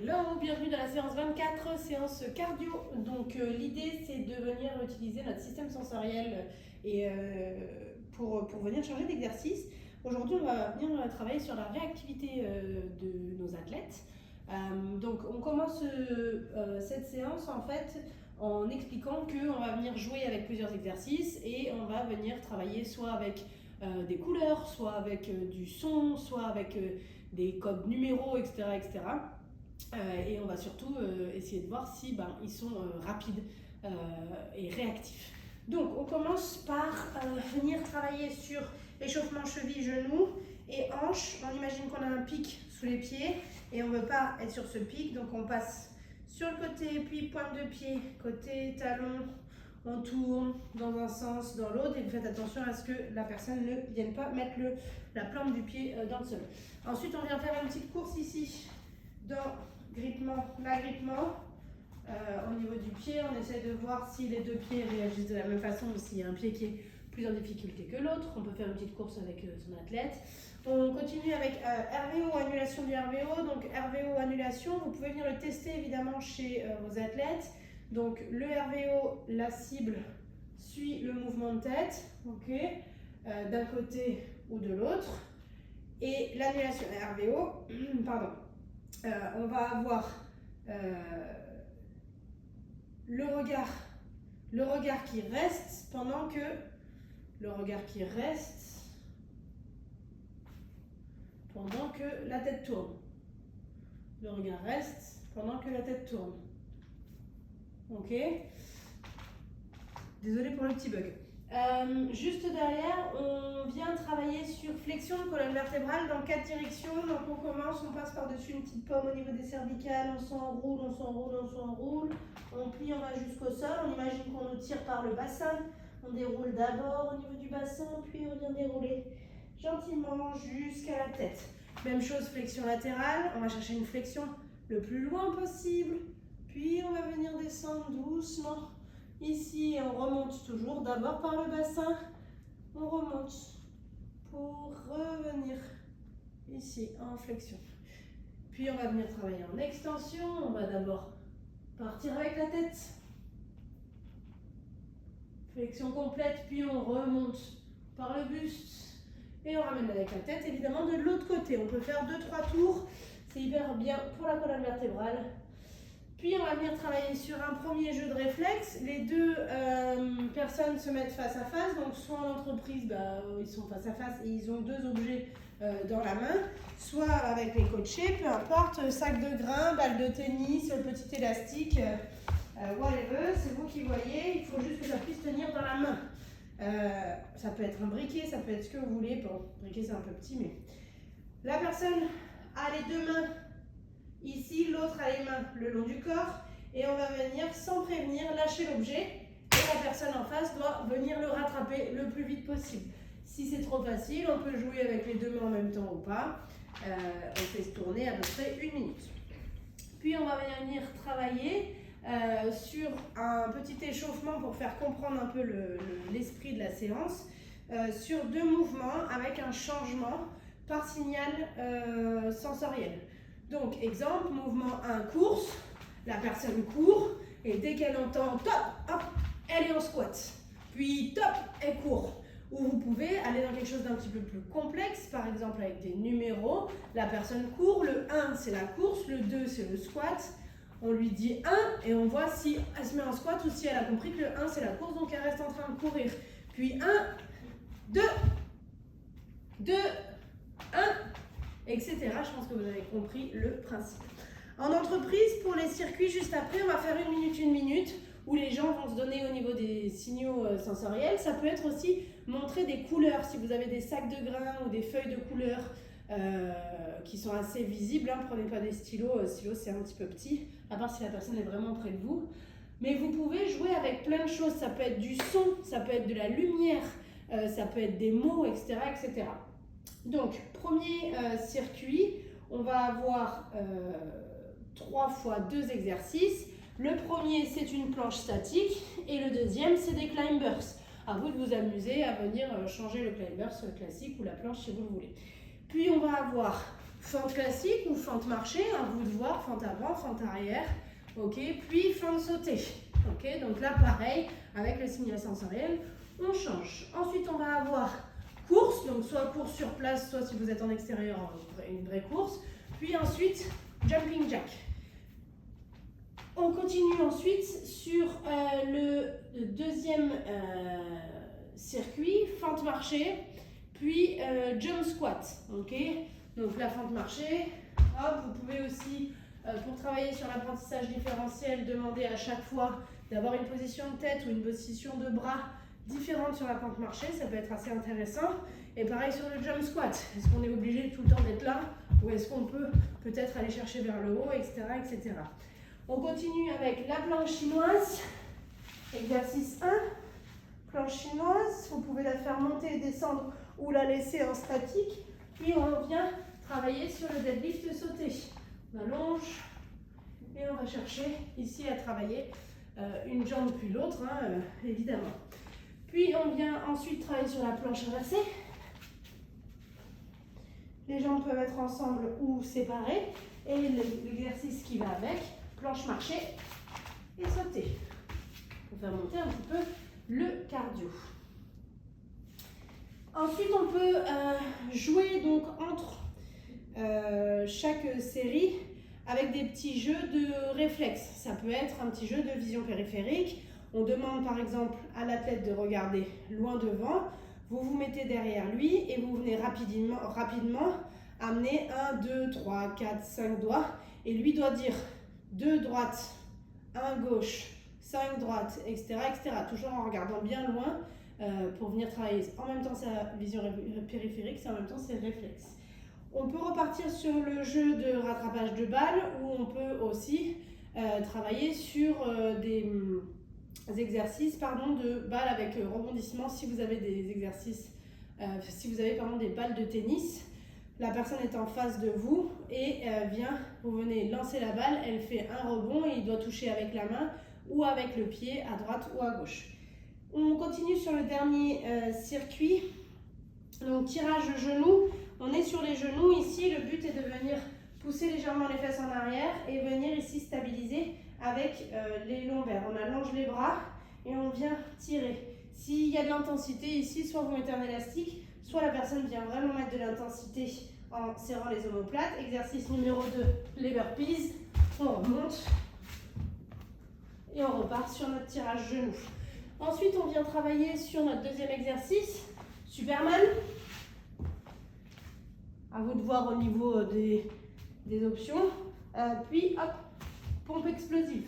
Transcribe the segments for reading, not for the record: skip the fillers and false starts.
Hello, bienvenue dans la séance 24, séance cardio. Donc l'idée c'est de venir utiliser notre système sensoriel et pour venir changer d'exercice. Aujourd'hui on va venir travailler sur la réactivité de nos athlètes. Donc on commence cette séance en fait en expliquant qu'on va venir jouer avec plusieurs exercices et on va venir travailler soit avec des couleurs, soit avec du son, soit avec des codes numéros, etc. etc. Et on va surtout essayer de voir si ils sont rapides et réactifs. Donc on commence par venir travailler sur l'échauffement cheville-genoux et hanches. On imagine qu'on a un pic sous les pieds et on ne veut pas être sur ce pic, donc on passe sur le côté, puis pointe de pied, côté talon, on tourne dans un sens, dans l'autre, et vous faites attention à ce que la personne ne vienne pas mettre la plante du pied dans le sol. Ensuite on vient faire une petite course ici dans l'agrippement au niveau du pied. On essaie de voir si les deux pieds réagissent de la même façon ou s'il y a un pied qui est plus en difficulté que l'autre. On peut faire une petite course avec son athlète. On continue avec RVO, annulation du RVO. Donc RVO, annulation, vous pouvez venir le tester évidemment chez vos athlètes. Donc le RVO, la cible suit le mouvement de tête, okay, d'un côté ou de l'autre. Et l'annulation RVO, pardon. On va avoir le regard qui reste pendant que la tête tourne. Le regard reste pendant que la tête tourne. Ok. Désolée pour le petit bug. Juste derrière, on vient travailler sur flexion de colonne vertébrale dans 4 directions. Donc on commence, on passe par-dessus une petite pomme au niveau des cervicales, on s'enroule, on s'enroule, on s'enroule. On plie, on va jusqu'au sol. On imagine qu'on nous tire par le bassin. On déroule d'abord au niveau du bassin, puis on vient dérouler gentiment jusqu'à la tête. Même chose, flexion latérale. On va chercher une flexion le plus loin possible. Puis on va venir descendre doucement. Ici, on remonte toujours d'abord par le bassin, on remonte pour revenir ici en flexion. Puis on va venir travailler en extension, on va d'abord partir avec la tête, flexion complète, puis on remonte par le buste et on ramène avec la tête évidemment de l'autre côté. On peut faire 2-3 tours, c'est hyper bien pour la colonne vertébrale. Puis on va venir travailler sur un premier jeu de réflexe. Les deux personnes se mettent face à face. Donc soit en entreprise, ils sont face à face et ils ont deux objets dans la main. Soit avec les coachés, peu importe, sac de grains, balle de tennis, petit élastique, whatever, c'est vous qui voyez. Il faut juste que ça puisse tenir dans la main. Ça peut être un briquet, ça peut être ce que vous voulez. Bon, le briquet c'est un peu petit, mais la personne a les deux mains ici, l'autre a les mains le long du corps et on va venir sans prévenir lâcher l'objet et la personne en face doit venir le rattraper le plus vite possible. Si c'est trop facile, on peut jouer avec les deux mains en même temps ou pas. On fait se tourner à peu près 1 minute. Puis on va venir travailler sur un petit échauffement pour faire comprendre un peu l'esprit de la séance, sur 2 mouvements avec un changement par signal sensoriel. Donc, exemple, mouvement 1, course, la personne court, et dès qu'elle entend top, hop, elle est en squat. Puis top, elle court. Ou vous pouvez aller dans quelque chose d'un petit peu plus complexe, par exemple avec des numéros. La personne court, le 1 c'est la course, le 2 c'est le squat. On lui dit 1 et on voit si elle se met en squat ou si elle a compris que le 1 c'est la course, donc elle reste en train de courir. Puis 1, 2, 2, 1. Etc. Je pense que vous avez compris le principe. En entreprise, pour les circuits, juste après, on va faire 1 minute où les gens vont se donner au niveau des signaux sensoriels. Ça peut être aussi montrer des couleurs. Si vous avez des sacs de grains ou des feuilles de couleurs qui sont assez visibles, prenez pas des stylos. Stylo, c'est un petit peu petit, à part si la personne est vraiment près de vous. Mais vous pouvez jouer avec plein de choses. Ça peut être du son, ça peut être de la lumière, ça peut être des mots, etc. etc. Donc, premier circuit, on va avoir 3 fois 2 exercices. Le premier, c'est une planche statique et le deuxième, c'est des climbers. À vous de vous amuser à venir changer le climbers classique ou la planche si vous le voulez. Puis, on va avoir fente classique ou fente marché, à vous de voir, fente avant, fente arrière, ok, puis fente sautée, ok, donc là pareil, avec le signal sensoriel, on change. Ensuite on va avoir course, donc soit course sur place, soit si vous êtes en extérieur, une vraie course, puis ensuite jumping jack. On continue ensuite sur le deuxième circuit, fente marché, puis jump squat, ok. Donc la fente marché, hop, vous pouvez aussi, pour travailler sur l'apprentissage différentiel, demander à chaque fois d'avoir une position de tête ou une position de bras différente sur la fente marché, ça peut être assez intéressant. Et pareil sur le jump squat, est-ce qu'on est obligé tout le temps d'être là ou est-ce qu'on peut peut-être aller chercher vers le haut, etc., etc. On continue avec la planche chinoise, exercice 1, planche chinoise, vous pouvez la faire monter et descendre ou la laisser en statique, puis on vient travailler sur le deadlift sauté. On allonge et on va chercher ici à travailler une jambe puis l'autre, hein, évidemment. Puis on vient ensuite travailler sur la planche inversée. Les jambes peuvent être ensemble ou séparées et l'exercice qui va avec, planche marché et sauter pour faire monter un petit peu le cardio. Ensuite, on peut jouer donc entre chaque série avec des petits jeux de réflexes. Ça peut être un petit jeu de vision périphérique. On demande par exemple à l'athlète de regarder loin devant. Vous vous mettez derrière lui et vous venez rapidement amener 1, 2, 3, 4, 5 doigts. Et lui doit dire 2 droite, 1 gauche, 5 droite, etc., etc. Toujours en regardant bien loin pour venir travailler en même temps sa vision périphérique, c'est en même temps ses réflexes. On peut repartir sur le jeu de rattrapage de balles où on peut aussi travailler sur des exercices de balles avec rebondissement si vous avez des exercices, si vous avez des balles de tennis. La personne est en face de vous et vous venez lancer la balle, elle fait un rebond et il doit toucher avec la main ou avec le pied à droite ou à gauche. On continue sur le dernier circuit, donc tirage de genoux. On est sur les genoux ici, le but est de venir pousser légèrement les fesses en arrière et venir ici stabiliser avec les lombaires. On allonge les bras et on vient tirer. S'il y a de l'intensité ici, soit vous mettez un élastique, soit la personne vient vraiment mettre de l'intensité en serrant les omoplates. Exercice numéro 2, les burpees. On remonte et on repart sur notre tirage genou. Ensuite, on vient travailler sur notre deuxième exercice, Superman. À vous de voir au niveau des options. Puis, hop, pompe explosive.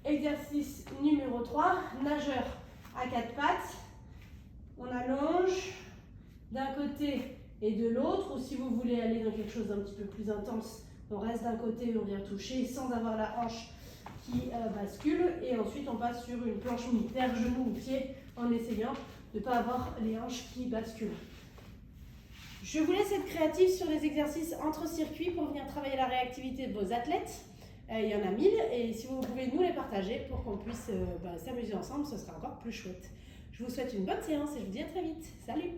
Exercice numéro 3, nageur à 4 pattes. On allonge d'un côté et de l'autre, ou si vous voulez aller dans quelque chose d'un petit peu plus intense, on reste d'un côté et on vient toucher sans avoir la hanche qui bascule. Et ensuite, on passe sur une planche militaire, genou ou pied, en essayant de ne pas avoir les hanches qui basculent. Je vous laisse être créatif sur les exercices entre circuits pour venir travailler la réactivité de vos athlètes. Il y en a 1000 et si vous pouvez nous les partager pour qu'on puisse s'amuser ensemble, ce sera encore plus chouette. Je vous souhaite une bonne séance et je vous dis à très vite. Salut!